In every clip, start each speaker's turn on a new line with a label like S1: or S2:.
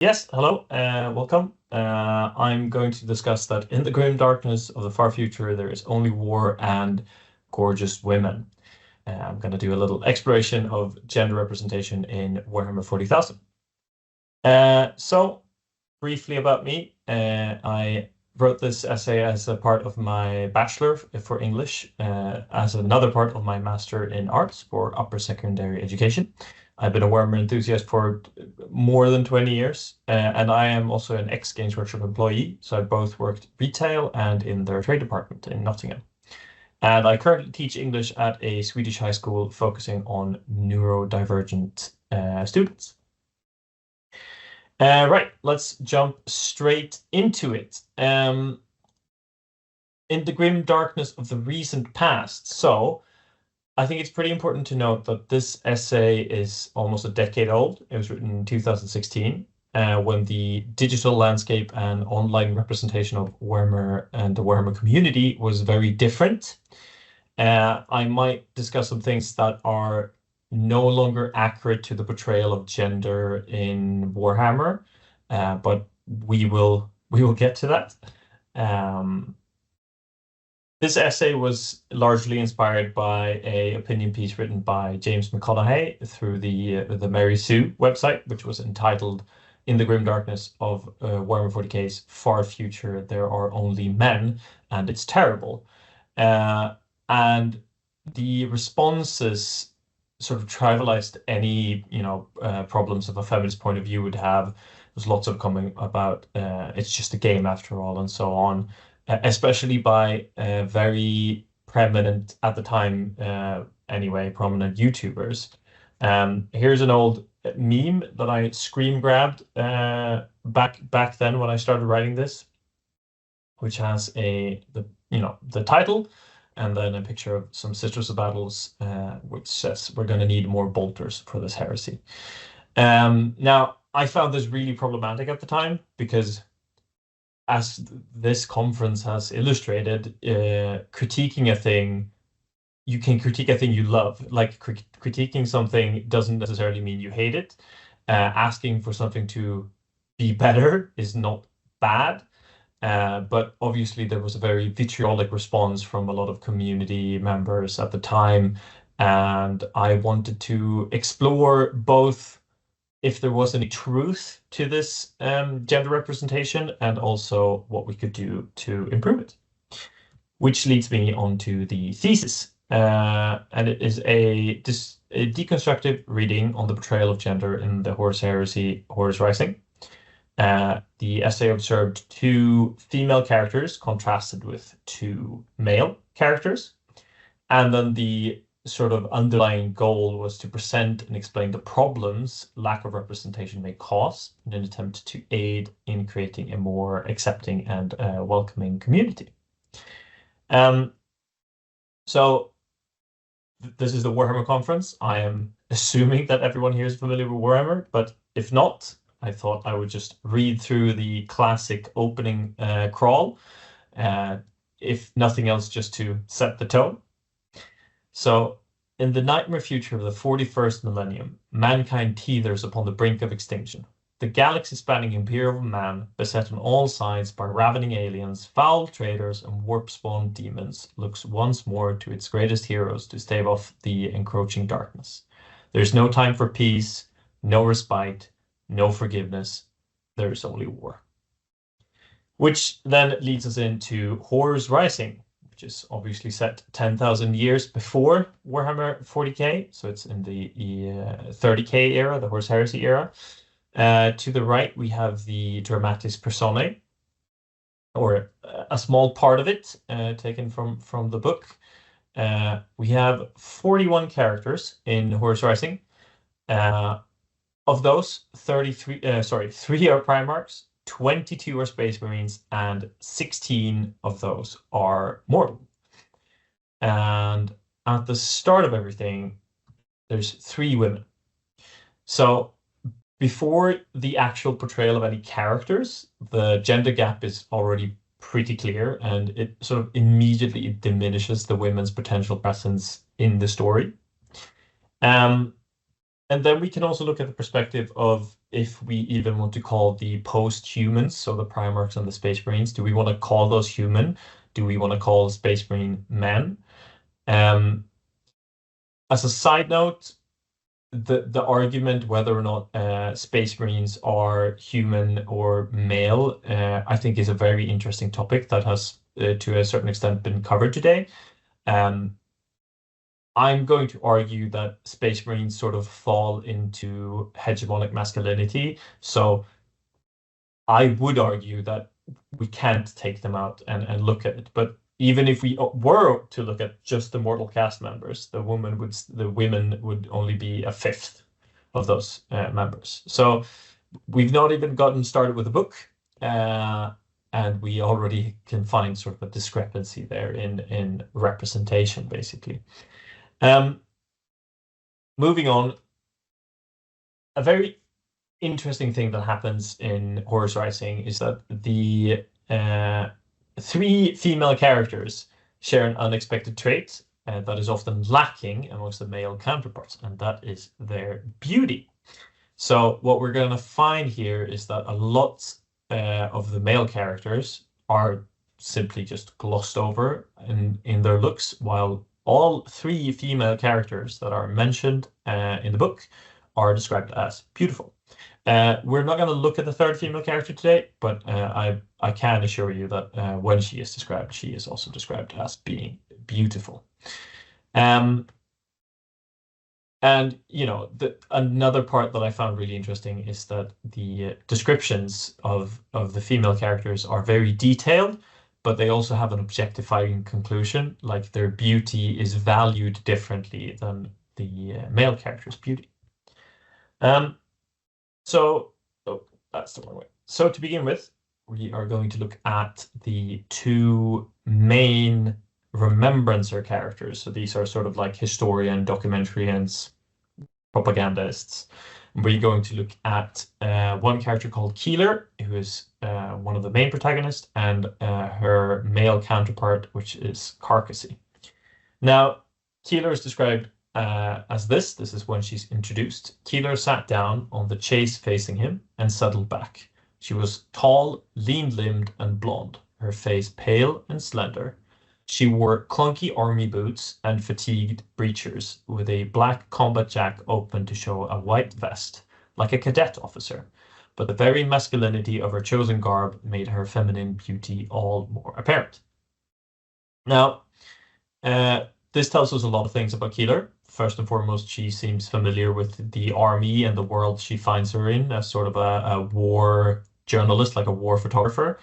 S1: Yes, hello, welcome. I'm going to discuss that in the grim darkness of the far future, there is only war and gorgeous women. I'm going to do a little exploration of gender representation in Warhammer 40,000. So, briefly about me, I wrote this essay as a part of my bachelor for English, as another part of my master in arts for upper secondary education. I've been a Warhammer enthusiast for more than 20 years, and I am also an ex-Games Workshop employee, so I both worked retail and in their trade department in Nottingham. And I currently teach English at a Swedish high school focusing on neurodivergent students. Right, let's jump straight into it. In the grim darkness of the recent past. So, I think it's pretty important to note that this essay is almost a decade old. It was written in 2016, when the digital landscape and online representation of Warhammer and the Warhammer community was very different. I might discuss some things that are no longer accurate to the portrayal of gender in Warhammer, but we will get to that. Um, this essay was largely inspired by an opinion piece written by James McConaughey through the Mary Sue website, which was entitled "In the Grim Darkness of Warhammer 40K's Far Future, There Are Only Men, and It's Terrible." And the responses sort of trivialized any, problems of a feminist point of view would have. There's lots of coming about it's just a game after all, and so on, especially by very prominent at the time, anyway, prominent YouTubers. Here's an old meme that I screen grabbed back then when I started writing this, which has the title and then a picture of some Citrus battles, which says we're going to need more bolters for this heresy. Now, I found this really problematic at the time because, as this conference has illustrated, critiquing a thing, you can critique a thing you love. Like critiquing something doesn't necessarily mean you hate it. Asking for something to be better is not bad. But obviously there was a very vitriolic response from a lot of community members at the time, and I wanted to explore both if there was any truth to this gender representation and also what we could do to improve it. Which leads me on to the thesis. And it is a deconstructive reading on the portrayal of gender in the Horus Heresy, Horus Rising. The essay observed two female characters contrasted with two male characters. And then the sort of underlying goal was to present and explain the problems lack of representation may cause in an attempt to aid in creating a more accepting and welcoming community. So this is the Warhammer Conference. I am assuming that everyone here is familiar with Warhammer, but if not, I thought I would just read through the classic opening crawl, if nothing else, just to set the tone. So, in the nightmare future of the 41st millennium, mankind teeters upon the brink of extinction. The galaxy-spanning imperium of man, beset on all sides by ravening aliens, foul traders, and warp-spawned demons, looks once more to its greatest heroes to stave off the encroaching darkness. There is no time for peace, no respite, no forgiveness. There is only war. Which then leads us into Horus Rising, which is obviously set 10,000 years before Warhammer 40K. So it's in the 30K era, the Horus Heresy era. To the right, we have the Dramatis Personae, or a small part of it taken from the book. We have 41 characters in Horus Rising. Of those, 3 are Primarchs, 22 are Space Marines, and 16 of those are mortal. And at the start of everything, there's 3 women. So before the actual portrayal of any characters, the gender gap is already pretty clear, and it sort of immediately diminishes the women's potential presence in the story. And then we can also look at the perspective of if we even want to call the post-humans, so the Primarchs and the Space Marines, do we want to call those human? Do we want to call Space Marine men? As a side note, the argument whether or not Space Marines are human or male, I think is a very interesting topic that has, to a certain extent, been covered today. I'm going to argue that Space Marines sort of fall into hegemonic masculinity. So I would argue that we can't take them out and look at it. But even if we were to look at just the mortal cast members, the women would only be a fifth of those members. So we've not even gotten started with the book, and we already can find sort of a discrepancy there in representation, basically. Moving on, a very interesting thing that happens in Horus Rising is that the three female characters share an unexpected trait that is often lacking amongst the male counterparts, and that is their beauty. So what we're going to find here is that a lot of the male characters are simply just glossed over in their looks, while all three female characters that are mentioned in the book are described as beautiful. We're not going to look at the third female character today, but I can assure you that when she is described, she is also described as being beautiful. And another part that I found really interesting is that the descriptions of the female characters are very detailed, but they also have an objectifying conclusion, like their beauty is valued differently than the male character's beauty. So that's the wrong way. So to begin with, we are going to look at the two main remembrancer characters. So these are sort of like historian, documentarians, propagandists. We're going to look at one character called Keeler, who is one of the main protagonists, and her male counterpart, which is Karkasy. Now, Keeler is described as this. This is when she's introduced. Keeler sat down on the chaise facing him and settled back. She was tall, lean-limbed, and blonde, her face pale and slender. She wore clunky army boots and fatigued breeches, with a black combat jack open to show a white vest, like a cadet officer. But the very masculinity of her chosen garb made her feminine beauty all more apparent. Now, this tells us a lot of things about Keeler. First and foremost, she seems familiar with the army and the world she finds her in as sort of a war journalist, like a war photographer.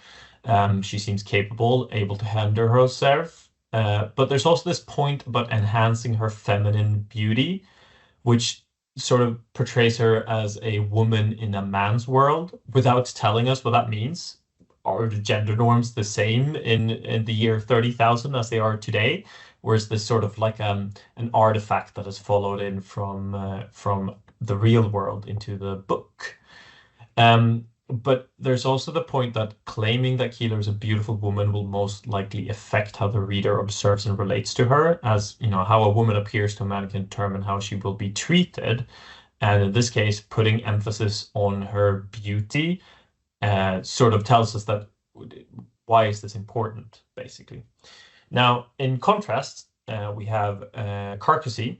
S1: She seems capable, able to handle herself. But there's also this point about enhancing her feminine beauty, which sort of portrays her as a woman in a man's world without telling us what that means. Are the gender norms the same in the year 30,000 as they are today? Or is this sort of like an artifact that has followed in from the real world into the book? But there's also the point that claiming that Keeler is a beautiful woman will most likely affect how the reader observes and relates to her, as how a woman appears to a man can determine how she will be treated. And in this case, putting emphasis on her beauty sort of tells us that why is this important, basically. Now, in contrast, we have Karkasy,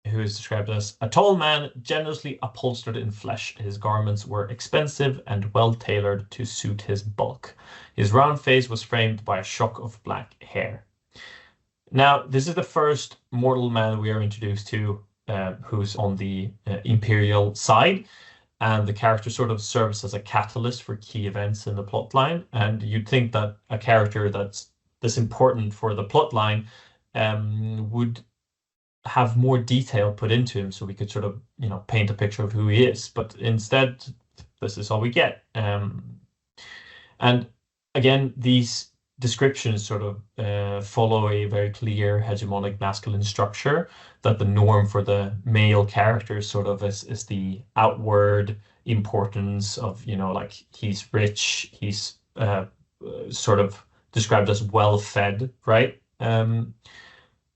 S1: who is described as a tall man, generously upholstered in flesh. His garments were expensive and well-tailored to suit his bulk. His round face was framed by a shock of black hair. Now, this is the first mortal man we are introduced to who's on the Imperial side, and the character sort of serves as a catalyst for key events in the plotline. And you'd think that a character that's this important for the plotline would have more detail put into him so we could sort of, paint a picture of who he is. But instead, this is all we get. And again, these descriptions sort of follow a very clear hegemonic masculine structure, that the norm for the male character sort of is the outward importance of, like he's rich, he's sort of described as well-fed, right?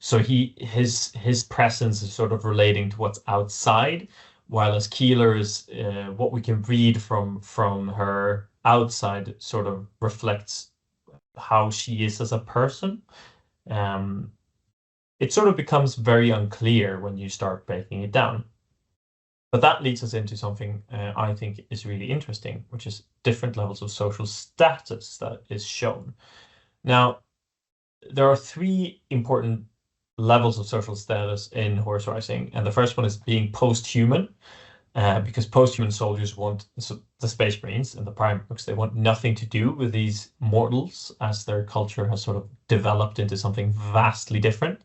S1: So his presence is sort of relating to what's outside, while as Keeler is what we can read from her outside sort of reflects how she is as a person. It sort of becomes very unclear when you start breaking it down. But that leads us into something I think is really interesting, which is different levels of social status that is shown. Now, there are three important levels of social status in Horus Rising, and the first one is being post-human, because post-human soldiers want the Space Marines and the Primarchs, they want nothing to do with these mortals, as their culture has sort of developed into something vastly different.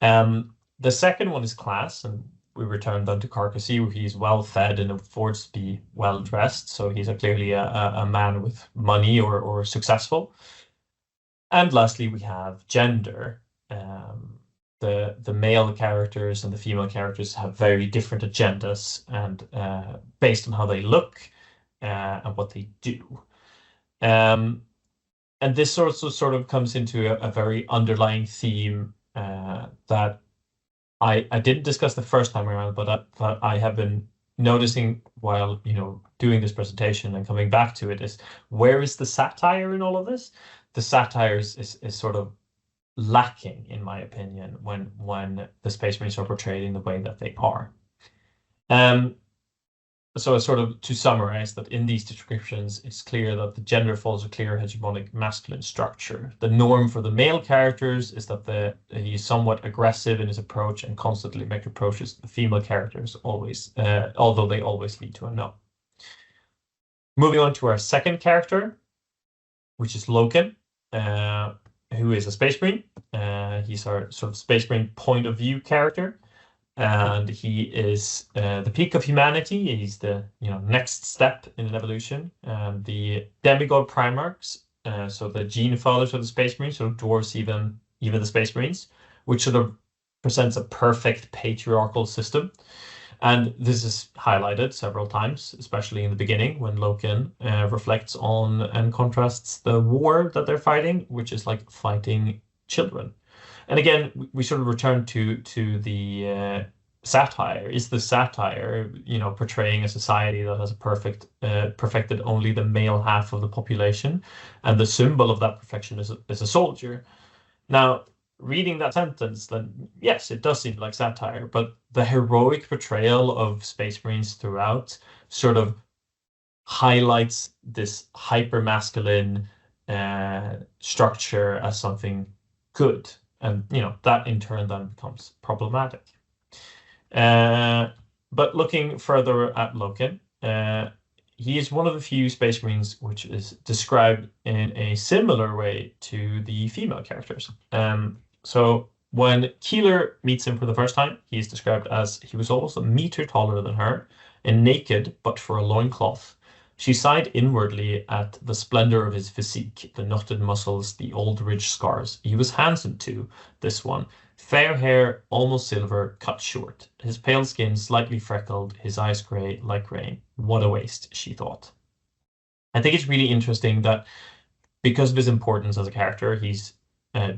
S1: The second one is class, and we return then to Karkasy, where he's well fed and affords to be well dressed, so he's clearly a man with money or successful. And lastly, we have gender. The male characters and the female characters have very different agendas, and based on how they look and what they do. And this sort of comes into a very underlying theme that I didn't discuss the first time around, but I have been noticing while doing this presentation and coming back to it, is where is the satire in all of this? The satire is sort of lacking, in my opinion, when the Space Marines are portrayed in the way that they are. So sort of to summarize that in these descriptions, it's clear that the gender follows a clear hegemonic masculine structure. The norm for the male characters is that he's somewhat aggressive in his approach and constantly make approaches. The female characters always, although they always lead to a no. Moving on to our second character, which is Loken, who is a Space Marine. He's our sort of Space Marine point of view character. And he is the peak of humanity. He's the next step in an evolution. The demigod Primarchs, so the gene fathers of the Space Marines, sort of dwarfs even the Space Marines, which sort of presents a perfect patriarchal system. And this is highlighted several times, especially in the beginning when Loken reflects on and contrasts the war that they're fighting, which is like fighting children. And again, we sort of return to the satire. Is the satire, portraying a society that has perfected only the male half of the population, and the symbol of that perfection is a soldier. Now, reading that sentence, then yes, it does seem like satire, but the heroic portrayal of Space Marines throughout sort of highlights this hyper-masculine structure as something good. And that in turn then becomes problematic. But looking further at Loken, he is one of the few Space Marines which is described in a similar way to the female characters. So when Keeler meets him for the first time, he is described as he was almost a meter taller than her, and naked but for a loincloth. She sighed inwardly at the splendor of his physique, the knotted muscles, the old ridge scars. He was handsome too, this one. Fair hair, almost silver, cut short. His pale skin slightly freckled, his eyes grey like rain. What a waste, she thought. I think it's really interesting that because of his importance as a character, he's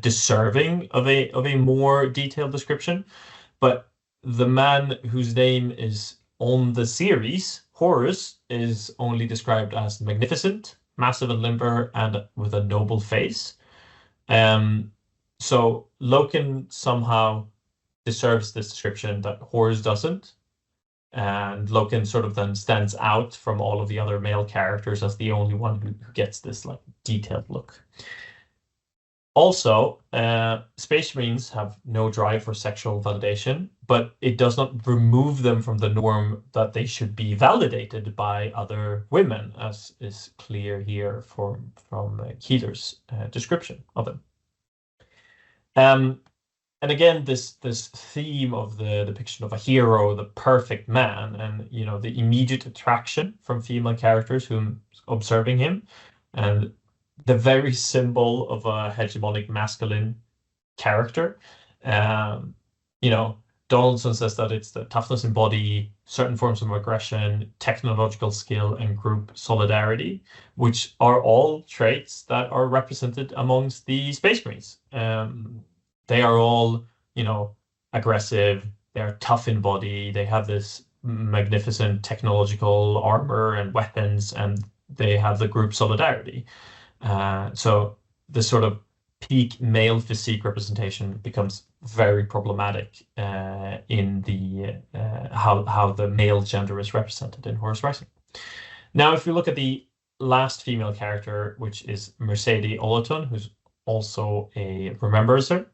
S1: deserving of a more detailed description. But the man whose name is on the series, Horus, is only described as magnificent, massive and limber, and with a noble face. So Loken somehow deserves this description that Horus doesn't. And Loken sort of then stands out from all of the other male characters as the only one who gets this like detailed look. Also, Space Marines have no drive for sexual validation, but it does not remove them from the norm that they should be validated by other women, as is clear here from Keeler's description of them. And again, this theme of the depiction of a hero, the perfect man, and the immediate attraction from female characters whom observing him, and the very symbol of a hegemonic masculine character. Donaldson says that it's the toughness in body, certain forms of aggression, technological skill, and group solidarity, which are all traits that are represented amongst the Space Marines. They are all, aggressive, they are tough in body, they have this magnificent technological armor and weapons, and they have the group solidarity. So this sort of peak male physique representation becomes very problematic in the how the male gender is represented in Horus Rising. Now, if we look at the last female character, which is Mersadie Oliton, who's also a Remembrancer,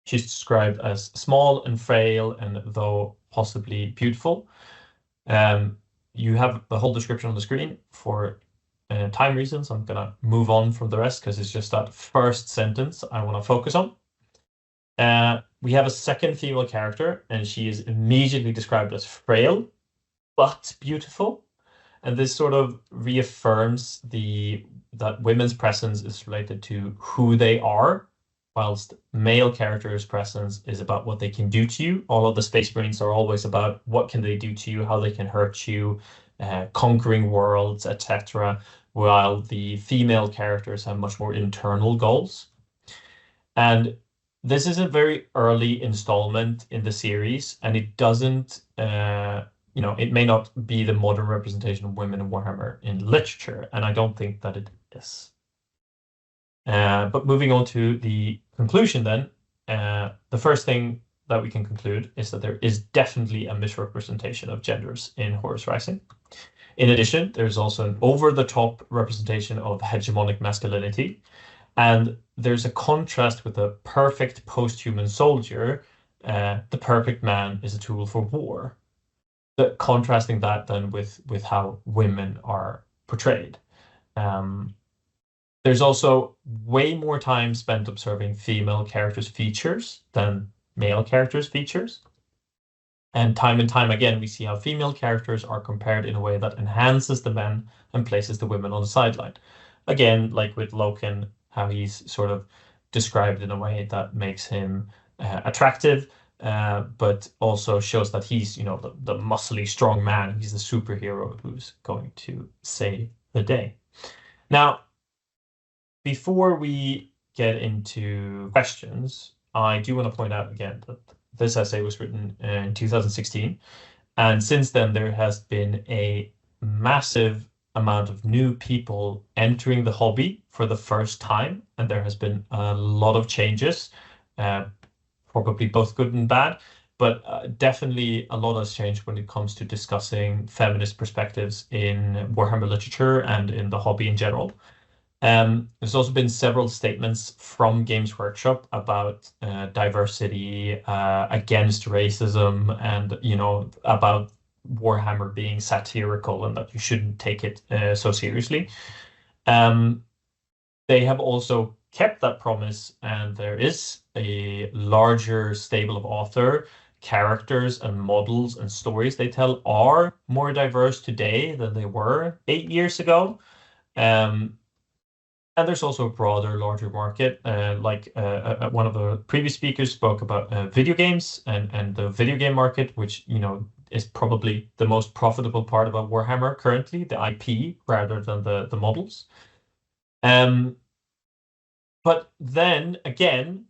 S1: she's described as small and frail, and though possibly beautiful. You have the whole description on the screen. For time reasons, I'm gonna move on from the rest because it's just that first sentence I want to focus on. We have a second female character, and she is immediately described as frail but beautiful. And this sort of reaffirms that women's presence is related to who they are, whilst male characters' presence is about what they can do to you. All of the Space Marines are always about what can they do to you, how they can hurt you, conquering worlds, etc., while the female characters have much more internal goals. And this is a very early installment in the series, and it doesn't it may not be the modern representation of women in Warhammer in literature, and I don't think that it is. But moving on to the conclusion then, the first thing that we can conclude is that there is definitely a misrepresentation of genders in Horus Rising. In addition, there's also an over-the-top representation of hegemonic masculinity, and there's a contrast with a perfect post-human soldier. The perfect man is a tool for war. Contrasting that then with how women are portrayed. There's also way more time spent observing female characters' features than male characters' features. And time again, we see how female characters are compared in a way that enhances the men and places the women on the sideline. Again, like with Loken, how he's sort of described in a way that makes him attractive, but also shows that he's, the muscly, strong man. He's the superhero who's going to save the day. Now, before we get into questions, I do want to point out again that this essay was written in 2016. And since then, there has been a massive amount of new people entering the hobby for the first time. And there has been a lot of changes, probably both good and bad, but definitely a lot has changed when it comes to discussing feminist perspectives in Warhammer literature and in the hobby in general. There's also been several statements from Games Workshop about diversity, against racism, and about Warhammer being satirical and that you shouldn't take it so seriously. They have also kept that promise, and there is a larger stable of author characters and models and stories they tell are more diverse today than they were 8 years ago. And there's also a broader, larger market. One of the previous speakers spoke about video games and the video game market, which is probably the most profitable part about Warhammer currently, the IP rather than the models. But then again,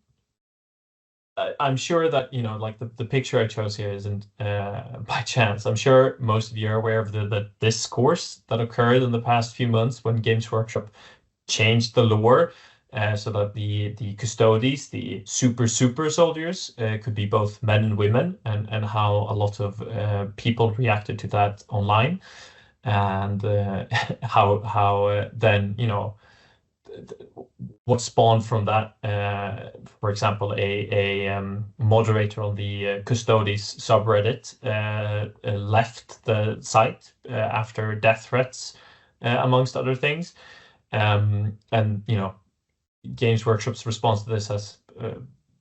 S1: I'm sure that the picture I chose here isn't by chance. I'm sure most of you are aware of the discourse that occurred in the past few months when Games Workshop changed the lore so that the custodes, the super soldiers, could be both men and women, and how a lot of people reacted to that online, and how then what spawned from that. For example, a moderator on the Custodes subreddit left the site after death threats, amongst other things. And Games Workshop's response to this has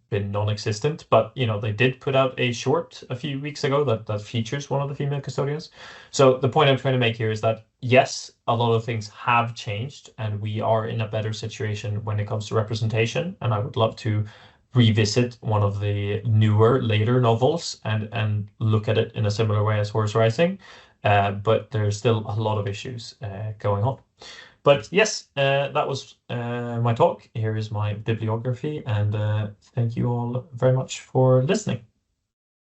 S1: been non-existent, but they did put out a short a few weeks ago that features one of the female custodians. So the point I'm trying to make here is that yes, a lot of things have changed, and we are in a better situation when it comes to representation. And I would love to revisit one of the newer, later novels and look at it in a similar way as Horus Rising. But there's still a lot of issues going on. But yes, that was my talk. Here is my bibliography, and thank you all very much for listening.